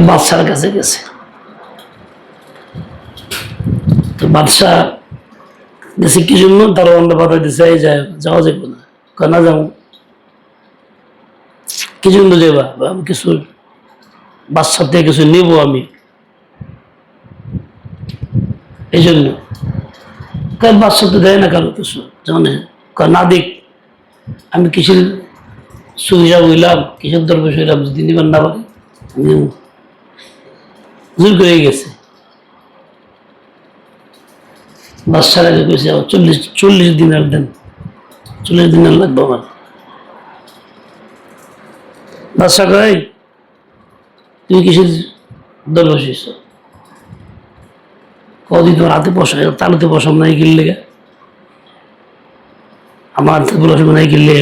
বাদশার কাছে গেছে। তো বাদশাহ গেছে কি জন্য, তার অন্য বাধা দিছে, এই যাওয়া যাবে না, কানা যাও কি জন্য যাবা, আমি কিছু বাদশার থেকে কিছু নেবো আমি, এই জন্য। বাদশাহ তো দেয় না কারো কিছু, জানে না দিক, আমি কিসের সুবিধা হইলাম, কিসের দরবেশ হইলাম, যদি নিবার না পারে জোর করে গেছে। বাদশার আগে কইছে 40 দিনের দেন, 40 দিনের লাগবে আমার। বাদশাহ কয় তুই কিসের দরবেশ হইছ, কদিন তোমার হাতে বসা, তালুতে বসাম নাই কিনলে, আমার হাতে বসা নাই কিনলে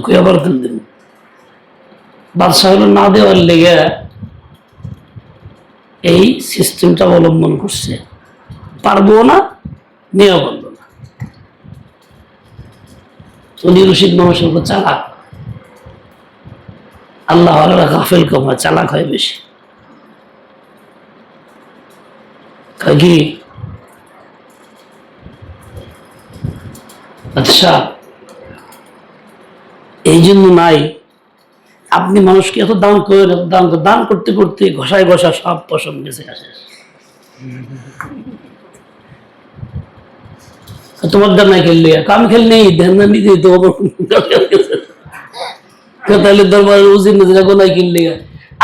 কই আবার তেল দিন। বাদশাহ হলো না দেওয়ার লেগে এই সিস্টেমটা অবলম্বন করছে, পারবো না, নিয়ে পারবো না। উনি রশিদ মানুষের উপর চালাক, আল্লাহ গাফেল কম হয়, চালাক হয় বেশি। কি আচ্ছা, এই জন্য নাই, আপনি মানুষকে এত দান করে, দান করতে করতে ঘষায় ঘষা সব পশম গেছে আসে। তোমার দান নাই খেললে, কাম খেল নেই, ধ্যান নিজে তো তাহলে দরবারের উজির নিজেরা গোনায় কিনলে।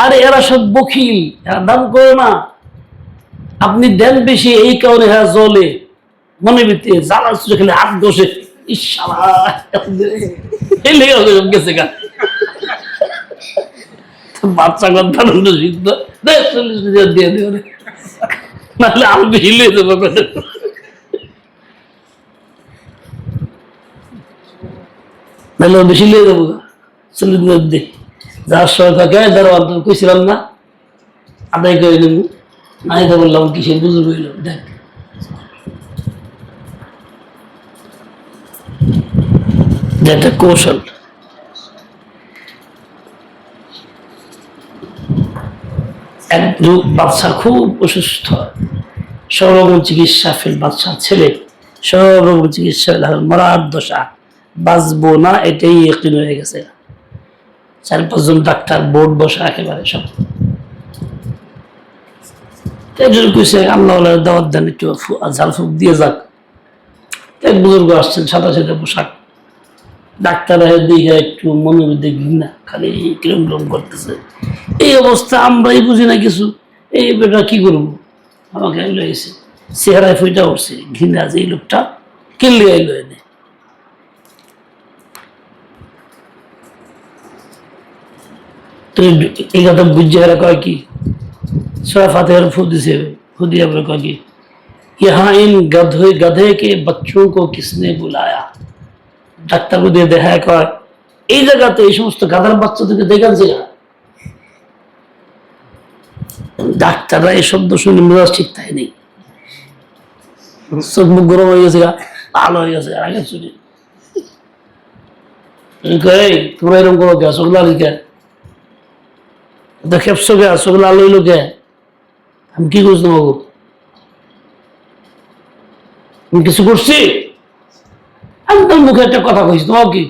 আরে এরা সব বখিল, এরা দান করে না, আপনি দেন বেশি, এই কারণে হ্যাঁ জলে মনে ভিতরে জ্বালা চুষে খেলে হাত বসে গেছে গা। বাচ্চা কথা সিদ্ধ 40 দিয়ে দেবে, নাহলে আমি বেশি লিয়ে দেবো, নাহলে বেশি লিয়ে দেবো 40 দিয়ে। যার সরকার কইছিলাম না আদায় করে নেব, নাই তো বললাম কিসে বুঝে রইলাম। দেখ যেটা কৌশল, এক বাচ্চা খুব অসুস্থ, সব রকম চিকিৎসা ফেল, বাচ্চার ছেলে সব রকম চিকিৎসা মরার দশা, বাঁচবো না এটাই একদিন হয়ে গেছে। 4-5 জন ডাক্তার বোর্ড বসা একেবারে সব। একজন কইছে আল্লাহ দাওয়াত দেন, একটু ঝালফুক দিয়ে যাক। এক বুজুর্গ আসছেন, সাদা সাদা পোশাক, ডাক্তার দিকে একটু মনের মধ্যে ঘৃণা, খালি কিরম কিরম করতেছে। এই অবস্থা আমরাই বুঝি না কিছু, এই বেটা কি করবো, আমাকে আইলো এসে চেহারায় ফুইটা উঠছে ঘৃণা, যে এই লোকটা কিনলে আইলো এনে। তো এই কথা বুঝছে, এরা কয় কি সূরা ফাতিহার ফু দিছে, ফু দিয়ে আমরা কয় কি यहाँ इन गधे के बच्चों को किसने बुलाया। ডাক্তার দিয়ে দেখা কয় এই জায়গাতে এই সমস্ত গাধার বাচ্চাদেরকে দেখাচ্ছে। ডাক্তাররা এই শব্দ শুনে মেজাজ ঠিক তাই নেই, চোখ মুখ গরম হয়ে গেছে, ভালো হয়ে গেছে। আগে শুনি তোমরা এরকম করো কে, চোখ লাল কে, খেপছো কে, চোখ লাল হইলো কে, আমি কি করছি তোমাকে, আমি কিছু করছি? আমি তোর মুখে একটা কথা কইছি, তোমার কি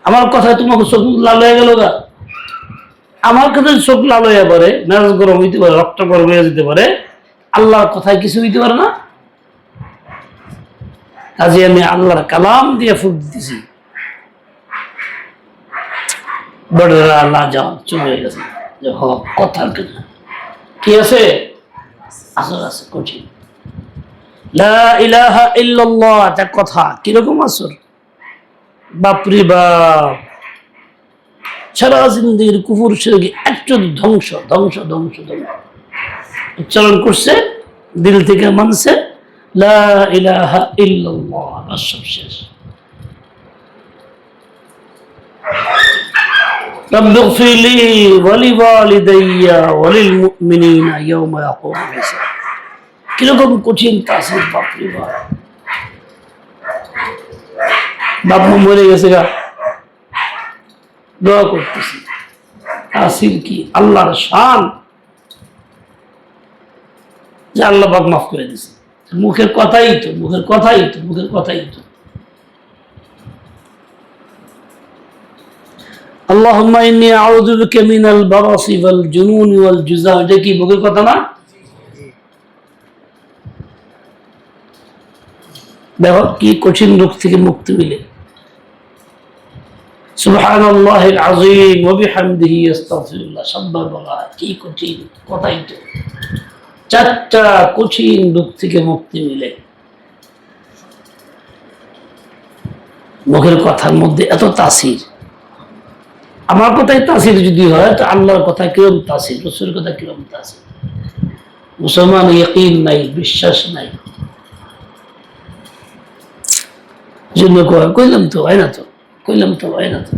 আমার কথায় তোমাকে চোখ লাল হয়ে গেল গা? আমার কথায় চোখ লাল হয়ে পারে, মেজাজ গরম হইতে পারে, রক্ত গরম হয়ে যেতে পারে, আল্লাহর কথায় কিছু হইতে পারে না। কাজে আমি আল্লাহর কালাম দিয়ে ফুট দিতেছি, বড়রা আল্লাহ যাও চলে গেছে যে কথার কি আছে, আসল আছে কঠিন। লা ইলাহা ইল্লাল্লাহ, এটা কথা কিরকম আসর, বাপরে বাপ, সারা জিন্দেগির কুফর শিরকে একটু ধ্বংস ধ্বংস ধ্বংস ধ্বংস উচ্চারণ করছে, দিল থেকে মানছে লা ইলাহা ইল্লাল্লাহ, সব শেষ। رب اغفر لي ولوالدي وللمؤمنين يوم يقوم الحساب। কিরকম কঠিন তাসির, বাপরে বাপ। বাপ মরে গেছে গা, দোয়া করতেছি তাসির কি আল্লাহর শান যে আল্লাহ পাক মাফ করে দিছে। মুখের কথাই তো মুখের কথাই তো মুখের কথাই তো। আল্লাহুম্মা ইন্নী আউযু বিকা মিনাল বারাসি ওয়াল জুনুনি ওয়াল জুযাম, এটা কি মুখের কথা না? দেখো কি কঠিন রোগ থেকে মুক্তি মিলে। সুবহানাল্লাহিল আযীম ওয়া বিহামদিহি আস্তাগফিরুল্লাহ, সাব্বার বলা কি কঠিন কথাই তো। চারটা কঠিন রোগ থেকে মুক্তি মিলে মুখের কথার মধ্যে এত তাসির। আমার কথাই তাসির যদি হয় তো আল্লাহর কথা কিরম তাসির, রাসূলের কথা কিরম তাসির। মুসলমান ইয়াকিন নাই, বিশ্বাস নাই, জন্য কইলাম তো হয় না তো, কইলাম তো হয় না তো,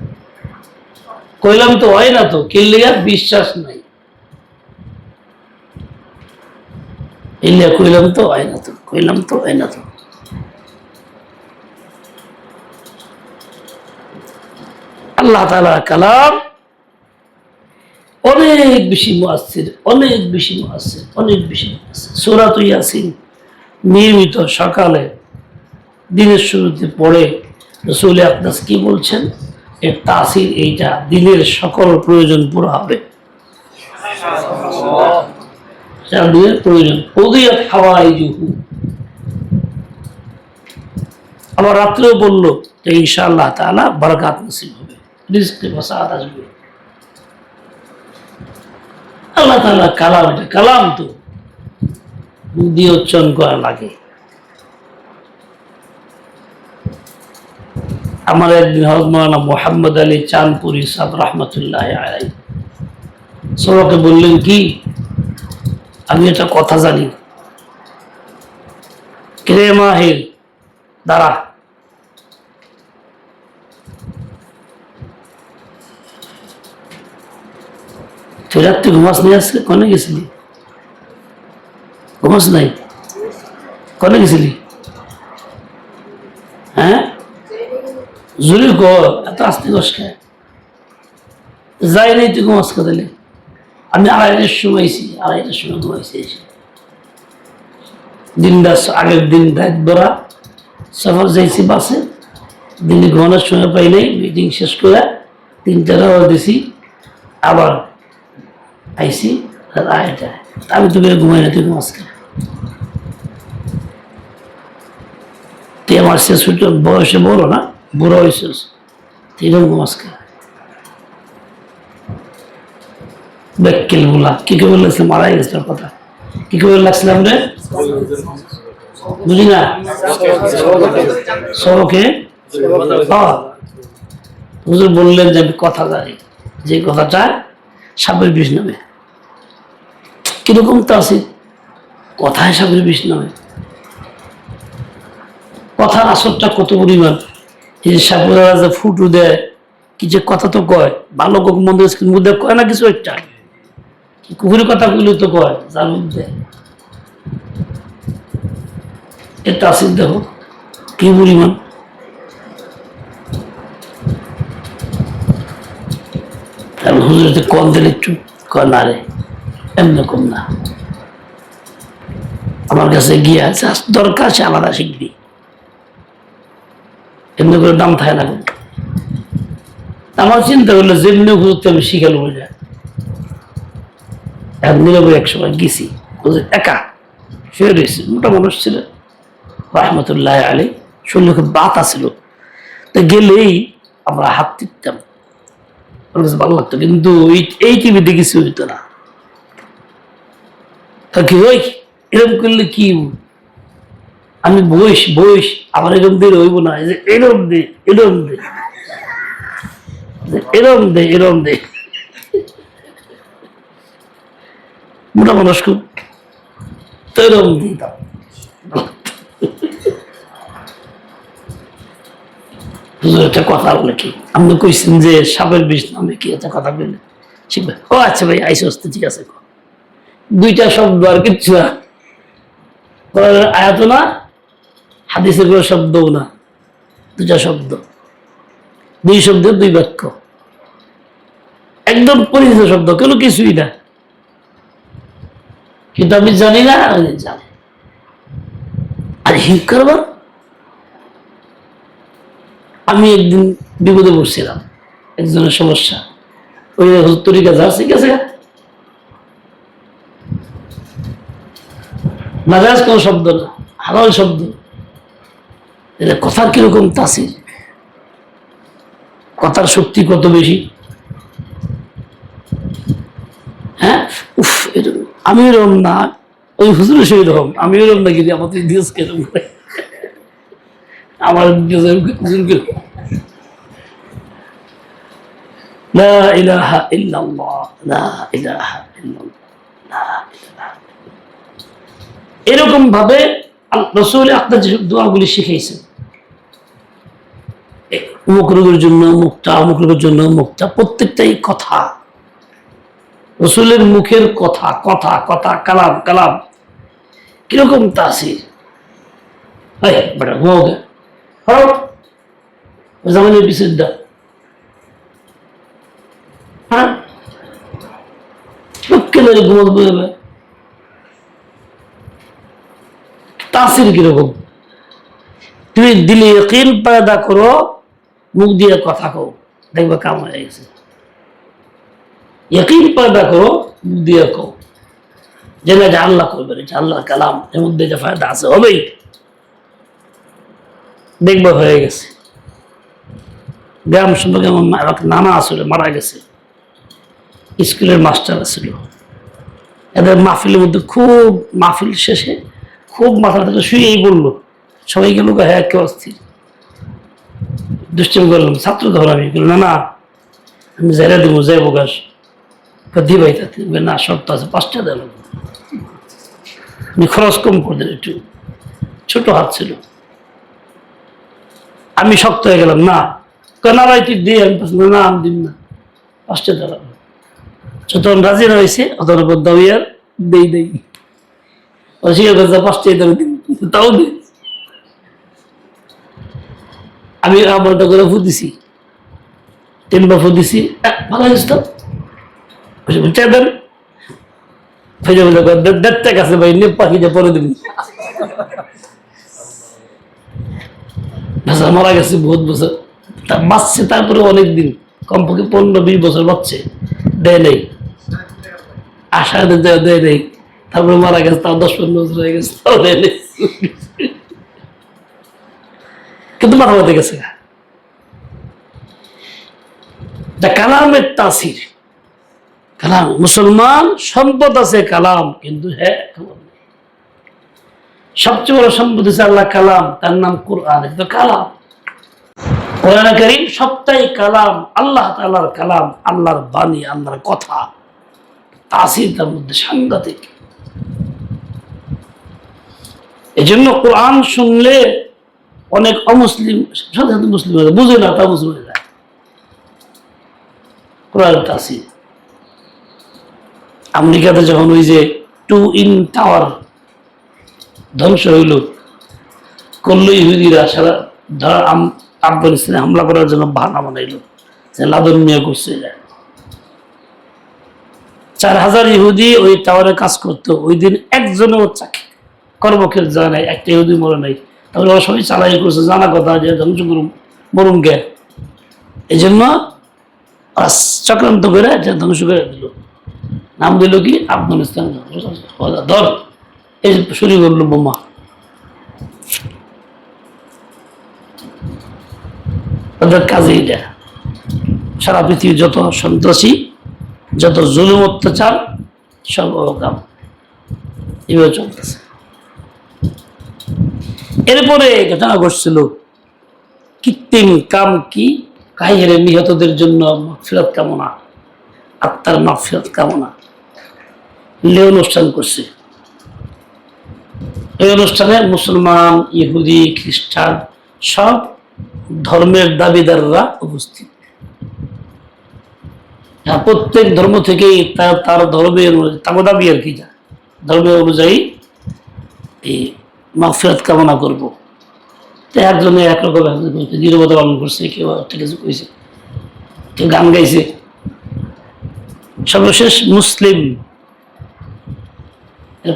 কইলাম তো হয় না তো, কিল্লিয়া বিশ্বাস নাই, ইল্লিয়া কইলাম তো হয় না তো, কইলাম তো হয় না তো। আল্লাহ তাআলার কালাম অনেক বেশি মুআসসির, অনেক বেশি মুআসসির, অনেক বেশি মুআসসির। সূরা ইয়াসিন নিয়মিত সকালে দিনের শুরুতে পড়ে রাসূল আকরাম কি বলছেন, এর তাসির এইটা, দিনের সকল প্রয়োজন পুরো হবে, দিনের প্রয়োজন ওদিয়াত হাওয়াইজুহু। আবার রাত্রেও বললো যে ইনশাআল্লাহ তাআলা বরকত নসিব হবে, রিজকে ওয়াসাআত আসবে। আল্লাহ তাআলা কালাম, এটা কালাম তো মুখ দিয়ে উচ্চারণ করা লাগে। আমার একদিন হযরত মাওলানা মুহাম্মদ আলী চাঁদপুরি সাহেব রাহমাতুল্লাহি আলাইহি সবাইকে বললেন কি, আমি একটা কথা জানি, কে মাহির দাঁড়া, তুই রাত্রে ঘুমাস নিয়ে আসছে, কনে গেছিলি? ঘুমাস নাই, কনে গেছিলি? হ্যাঁ জুরি কর, এত আস্তে কস খায় যাই নাই, তুই ঘুমাস দিলে। আমি 2:30টার সময় আইছি, 2:30টার সময় ঘুমাইছি এসে। দিনটা আগের দিন রাত ভরা সফর যাইছি বাসে, দিনে ঘুমানোর সময় পাই নাই, মিটিং শেষ করে 3টার আওয়াজ দিছি, আবার আইসি 2:30টায়। আমি তো বের ঘুমাই না, তুই ঘুমাস খায়। তুই আমার শেষ বয়সে বড় না, বুড়ো হয়েছে, তুই ঘুমাস খায়। ব্যাকেল বলা কি করে বললাম, মারা গেছে কথা কি করে লাগছিলাম রে, বুঝি না সবকে। হুজুর বললেন যে আমি কথা জানি, যে কথাটা সাপের বিষ নামে। কিরকম তো আছে কথায় সাপের বিষ নামে, কথার আসরটা কত পরিমাণ। এই যে সাপেরা যে ফুটু দেয়, কি যে কথা তো কয়, ভালো কোক মন্দ মধ্যে কয় না কিছু একটা, কুকুরের কথা বললে তো কয় যার মধ্যে এর তাসির দেখো কি পরিমাণ। তারপর হুজুরতে কল দিলে একটু কয় না রে, এমনি কম না, আমার কাছে গিয়ে আছে দরকার সে আলাদা শিখবি, এমনি করে দাম থাকে না। আমার চিন্তা করলো যেমনি হুজুরতে আমি শিখালো বোঝা। নীরবে এক সময় গেছি, একা শুয়ে রয়েছি, মোটা মানুষ ছিল রহমতুল্লাহ আলী, শরীরে খুব বাতা ছিল, তো গেলেই আমরা হাত টিপতাম, ভালো লাগতো। কিন্তু এই টিভিতে কিছু হইতো না। তা কি ওই এরকম করলে কি, আমি বইস বইস আমার এরকম দিয়ে হইব না, এরম দে এরম দে এরম দে এরম দে, মোটা মানুষ খুব তো এরম দিতাম। একটা কথা বলে কি, আপনি কইছেন যে সাপের বিষ নামে কি একটা কথা বললেন, শিখবে। ও আচ্ছা ভাই আইসো, ঠিক আছে, 2টা শব্দ আর কিচ্ছু না, আয়াত না হাদিসের কোনো শব্দও না, 2টা শব্দ, 2 শব্দের 2 বাক্য। একদম পরিচিত শব্দ, কোনো কিছুই না, কিন্তু আমি জানি না, আমি জানি। আর হিপ করবার, আমি একদিন বিপদে পড়ছিলাম, একজনের সমস্যা, ওই তরিকা যা ঠিক আছে নাজাজ কোন শব্দ না, হালাল শব্দ, এটা কথার কিরকম তাসির, কথার শক্তি কত বেশি। হ্যাঁ, উফ, আমি এরকম না, ওই হুজুর সেই রকম, আমি এরকম না, কিন্তু আমাদের দিয়েছে কেরকম করে, আমার লা ইলাহা ইল্লাল্লাহ, লা ইলাহা ইল্লাল্লাহ, এরকম ভাবে রাসূল আপনার যে দোয়াগুলি শিখিয়েছেন, অমুক রোগের জন্য মুক্তা, অমুক রোগের জন্য মুক্তা, প্রত্যেকটাই কথা, রাসূলের মুখের কথা, কথা কথা, কালাম কালাম, কিরকম তাসির। বেটা ঘুমাও গে, জামানের পিছিয়ে দা, হ্যাঁ কেন ঘুমাবো, তাসির কিরকম। তুমি দিলে ইয়াকিন পয়দা করো, মুখ দিয়ে কথা কও, দেখবে কাম হয়ে গেছে। ইয়াকিন পয়দা করো, মুখ দিয়ে কও, যেটা যে আল্লাহ করবেন, এটা আল্লাহর কালাম, এর মধ্যে যে ফায়দা আছে হবেই, দেখবা হয়ে গেছে। গ্রাম সম্পর্কে আমার নানা আসলে মারা গেছে, স্কুলের মাস্টার ছিল, এদের মাহফিলের মধ্যে খুব, মাহফিল শেষে খুব মাথা থেকে শুয়েই বললো, সবাই গেল হ্যাঁ কেউ অস্থির, দুষ্টিমি করলাম, ছাত্র ধর আমি বললাম না আমি জায়গা দিব, যাই প্রকাশ দি ভাই, না শর্ত আছে, 5টা দেন, উনি খরচ কম করে দেন, একটু ছোট হাত ছিল, আমি শক্ত হয়ে গেলাম, না কেন ভাই তুই দিয়ে, আমি না আমি দিন না, 5টা দেন, যতক্ষণ রাজি হয়েছে অতক্ষণ পর দাবি আর দেই দেই, অস্বীকার করছে 5টাই দাবি দিন, তাও দিন। আমি আমলটা করে ফু দিছি, 3বার ফু দিছি, ভালো হয়েছে তো দেন, দেড়টা কাছে ভাই নে পাখিটা পরে দিবি, মারা গেছে বহুত বছর, বাঁচছে তারপরে অনেকদিন, কমপক্ষে 15-20 বছর বাঁচছে, দেয় নেই, আশা দেয় নেই, তারপরে মারা গেছে, তাও 10-15 বছর হয়ে গেছে, তাও দেয় নেই, কিন্তু মাথা মাথা গেছে। কালামের তাসির, কালাম, মুসলমান সম্পদ আছে কালাম, কিন্তু হ্যাঁ সবচেয়ে বড় সম্পদ হচ্ছে আল্লাহ কালাম, তার নাম কোরআন, কিন্তু কালাম, কোরআন কারীম সবটাই কালাম, আল্লাহ তাআলার কালাম, আল্লাহর বাণী, আল্লাহর কথা, তাসির তার মধ্যে সাংঘাতিক। এই জন্য কোরআন শুনলে অনেক অমুসলিম সাথে সাথে মুসলিম বুঝে না, তা মুসলিম হয়ে যায়, কোরআন তাসির। আমেরিকাতে যখন ওই যে টুইন টাওয়ার ধ্বংস হইল, করলো ইহুদিরা, সারা ধর আফগানিস্তানে হামলা করার জন্য বাহানা বানাইল, যে লাদন মিয়া করছে, 4000 ইহুদি ওই টাওয়ারে কাজ করতো, ওই দিন একজনও কর্মক্ষেত্র যায় নাই, একটা ইহুদি মরে নাই, তাহলে ওরা সবাই চালাই করছে, জানা কথা যে ধ্বংস করুন মরুন গে, এই জন্য চক্রান্ত করে ধ্বংস করে দিল, নাম দিল কি আফগানিস্তান, ধর এই শুরু করলো বোমা। ওদের কাজে এটা, সারা পৃথিবীর যত সন্ত্রাসী, যত জুলুম অত্যাচার, সব অকাম এভাবে চলতেছে। এরপরে ঘটনা ঘটছিল, কৃত্রিম কাম কি, কাহিরে নিহতদের জন্য মাগফিরাত কামনা, আত্মার মাগফিরাত কামনা, অনুষ্ঠান করছে। এই অনুষ্ঠানে মুসলমান, ইহুদি, খ্রিস্টান সব ধর্মের দাবিদাররা উপস্থিত, প্রত্যেক ধর্ম থেকেই তার ধর্মের দাবি আর কি, ধর্মের অনুযায়ী এই মাগফিরাত কামনা করবো। তো একজনে একরকম নীরবতা পালন করছে, কেউ একটা কিছু কইছে, কেউ গান গাইছে, সর্বশেষ মুসলিম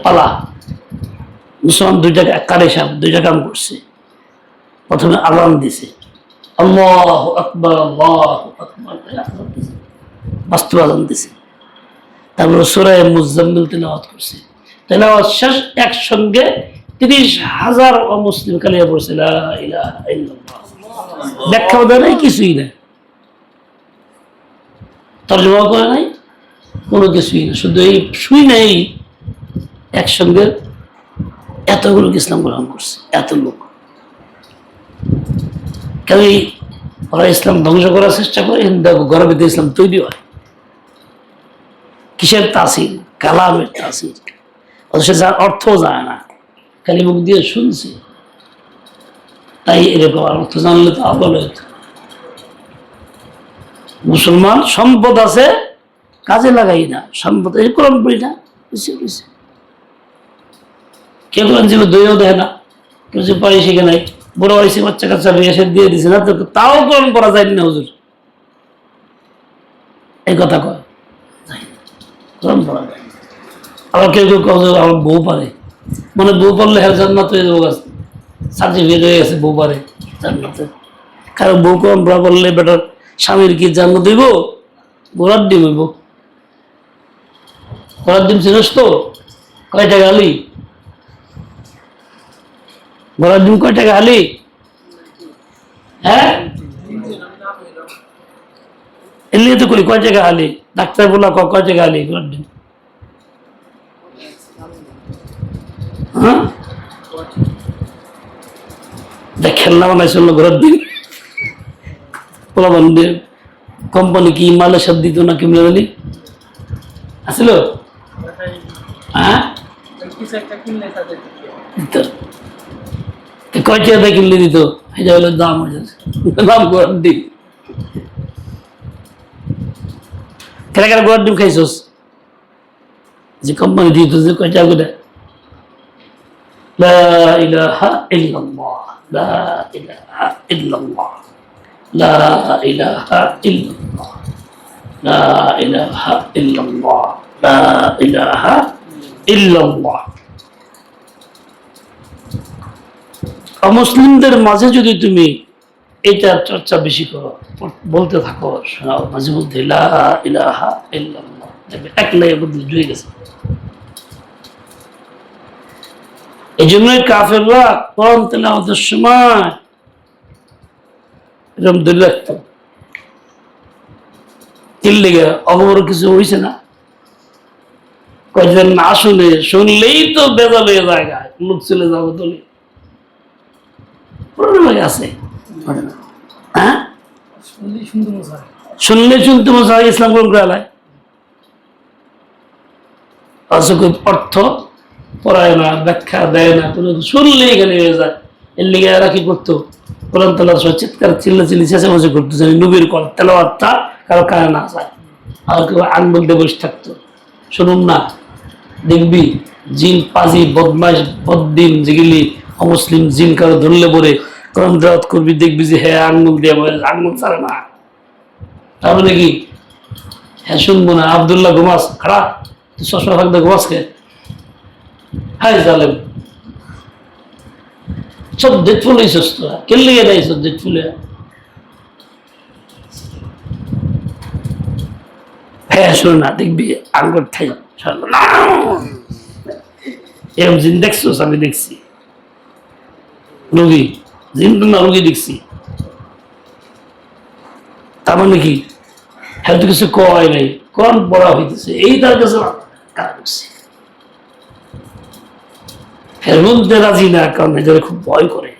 পালা। মুসলমান দুইটা কারে সাহেব দুইটা কাম করছে। প্রথমে আযান দিছে, আল্লাহু আকবার আল্লাহু আকবার, বাস্তব আযান দিছে। তারপরে সূরা মুজাম্মিল তিলাওয়াত করছে। তেলাওয়াত শেষ, একসঙ্গে 30,000 অমুসলিম কালিমা পড়ছে, লা ইলাহা ইল্লাল্লাহ। ব্যাখ্যাও দেয় নাই, কিছুই নাই, তর্জমাও করে নাই, কোনো কিছুই না, শুধু এই শুই নাই একসঙ্গে এতগুলো ইসলাম গ্রহণ করছে, এত লোক। কেন ওরা ইসলাম ধ্বংস করার চেষ্টা করে, ঘরের ভিতরে ইসলাম তৈরি হয়। কিসের তাসির? কালামের তাসির। অথচ যার অর্থ যায় না, খালি মুখ দিয়ে শুনছে। তাই এরকম অর্থ জানলে তো ভালো হতো। মুসলমান সম্পদ আছে, কাজে লাগাই না, সম্পদ এই কোরআন পড়ি না, বুঝছে বুঝছে। কেউ কোরআন ছিল দইও দেয় না, কেউ যে পারি শিখে নাই, বড় হয়েছে বাচ্চা কাচ্চা এসে দিয়ে দিছে না, তাও কোরআন পড়া যায় না হুজুর, এই কথা কয়, কোরআন পড়া যায়। আবার কেউ কেউ আমার বউ পারে, মানে বউ পারলে হ্যাঁ জান্নাত হয়ে যাবো, সার্টিফিকেট হয়ে গেছে বউ পারে জান্নাতে। কারণ বউ কোরআন পড়া করলে বেটার স্বামীর কি জান্নাত হইব? ঘোড়ার ডিম হইব। ঘোড়ার ডিম চিনিস তো? কয় টাকা আলি? ঘোড়ার ডিম কয় টাকা আলি? হ্যাঁ, এলিয়ে তো করি কয় টাকা আলি? ডাক্তার বলা কয় টাকা আলি ঘোড়ার ডিম? হ্যাঁ, খেলনা বানাইছিল ঘোড়ার ডিম। কোম্পানি কি মালয়েশিয়ার দিত না কিমলে বলি আসছিল? হ্যাঁ, কয় টাকা কিনলে দিত? এটা হলো দাম, দাম ঘোড়ার ডিম। কেন কেন ঘোড়ার ডিম খাইছস? যে কোম্পানি দিত যে কয় টাকা করে? লা ইলাহা ইল্লাল্লাহ, লা ইলাহা ইল্লাল্লাহ, লা ইলাহা ইল্লাল্লাহ, লা ইলাহা ইল্লাল্লাহ, লা ইলাহা ইল্লাল্লাহ। অমুসলিমদের মাঝে যদি তুমি এটা চর্চা বেশি করো, বলতে থাকো, শোনাও মাঝে মধ্যে লা ইলাহা ইল্লাল্লাহ, এক লাইনের মধ্যে জুড়ে গেছে। এই জন্যই কাফেররা কোরআন তেলাওয়াতের সময় এরকম ধরে রাখতো, চিল্লিগে অগবর কিছু হয়েছে না, কয়েকজন না শুনলেই তো বেজাল হয়ে জায়গায় লোক চলে যাবো দলে আছে। হ্যাঁ, শুনলে শুনতে মজা হয়, ইসলাম গ্রহণ করে আলায়, অর্থ পড়ায় না, ব্যাখ্যা দেয় না, কোনো শুনলে এখানে হয়ে যায়। এর লিগে এরা কি করতো? কোরআন তেলাওয়াত সময় চিৎকার চিল্লাচিল্লি চেঁচামেচি করতো, যেন নবীর তেলাওয়াতটা কারো কানে না যায়। আর কেউ আঙ্গুল দিয়ে বসে থাকতো, শুনুন না, দেখবি জিন পাজি বদমাস বদ্দিন যেগুলি অমুসলিম জিন কারো ধরলে পরে কোরআন তেলাওয়াত করবি, দেখবি যে হ্যাঁ আঙ্গুল দিয়ে আঙ্গুল ছাড়ে না। তাহলে কি হ্যাঁ শুনবো না? আবদুল্লাহ ঘুমাস খারাপ, তুই চশমা থাকতে ঘুমাস কে? হাই জালেম, সব ডেট ফুল হয়েছিস তোরা, কেলে গেলে সব ডেট ফুলে। হ্যাঁ শোন না, দেখবি আঙ্গুর ঠাই এরকম জিন দেখছিস? আমি দেখছি রোগী, জিন তো না রোগী দেখছি। তার মানে কি হ্যাঁ তো কিছু কয় নাই, কোরআন পড়া হইতেছে, এই তার কাছে কাজ করছে। বলতে রাজি না, কারণ এদের খুব ভয় করে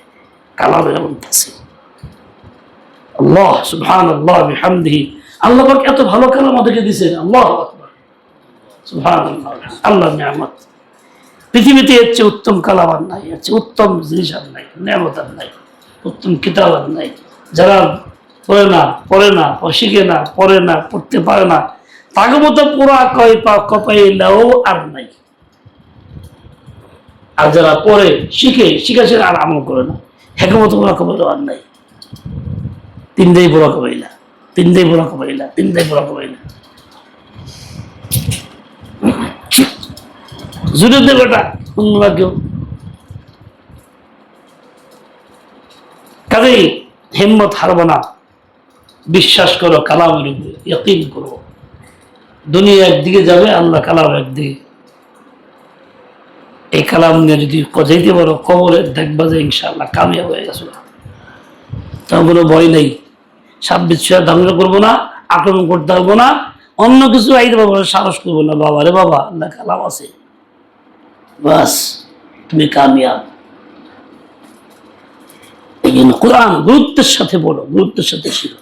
কালামের এমন আছে। আল্লাহ সুবহানাল্লাহ বিহামদিহি, আল্লাহ পাক এত ভালো কালাম আমাদেরকে দিয়েছেন। আল্লাহু আকবার, সুবহানাল্লাহ, আল্লাহর নিয়ামত। পৃথিবীতে এর চেয়ে উত্তম কালাম আর নাই, এর চেয়ে উত্তম জিনিস আর নাই, নিয়ামত আর নাই, উত্তম কিতাব আর নাই। যারা পড়ে না, শিখে না, পড়ে না, পড়তে পারে না, তাকে মতো পোড়া কপাইলাও আর নাই। আর যারা পড়ে শিখে আর আমল করে না, হেকমত পোড়া কপাইলাও আর নাই। তিনটাই পোড়া কপাইলা। জুড়ে দে বেটা অন্যরা কেউ। কাজেই হিম্মত হারবো না, বিশ্বাস করো কালামের উপরে, ইয়াকিন করো। দুনিয়া একদিকে যাবে, আল্লাহ কালাম একদিকে। এই কালাম নিয়ে যদি যাইতে পারো কবরে, দেখবা যে ইনশাআল্লাহ কামিয়াব হয়ে গেছো। তার কোনো ভয় নেই, সাপ বিচ্ছুয়া ধ্বংস করবো না, আক্রমণ করতে পারবো না, অন্য কিছু আইতে পারবো না, সাহস করবো না। বাবা রে বাবা, আল্লাহ কালাম আছে, বাস তুমি কামিয়াব। এই জন্য কোরআন গুরুত্বের সাথে বলো, গুরুত্বের সাথে শিখো।